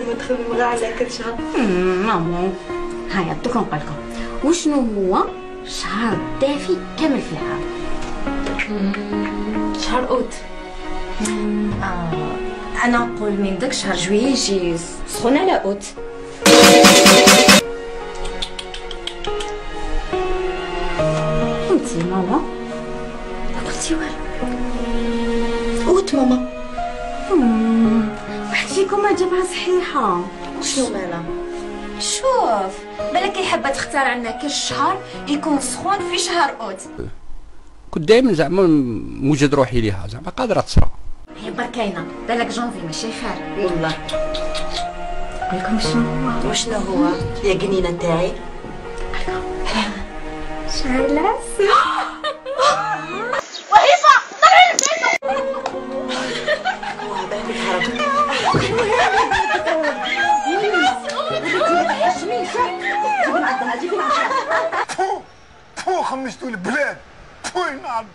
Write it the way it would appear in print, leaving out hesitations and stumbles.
متخممة على كل شهر. مامو هيا دوك نقول لكم وشنو هو الشهر الدافي كامل في العام. شهر اوت. انا نقول من داك شهر جويي يجي سخون على اوت. انتي ماما ما قلتي والو. اوت ماما. واحد فيكم ما جابها صحيحه. شنو مالها؟ شوف بالك حابه تختار عنا كل شهر يكون سخون في شهر اوت. كنت دائما زعما موجد روحي ليها زعما قادره تصرا. هي بركاينه بالك جونفي ماشي خير والله. قولكم شنو هو. وشنو هو؟ يا جنينة تاعي. شهر العسل. وهيفا طلعي البيت. وهذا يتهرب. فو خمستوا البلاد. فو ينعم.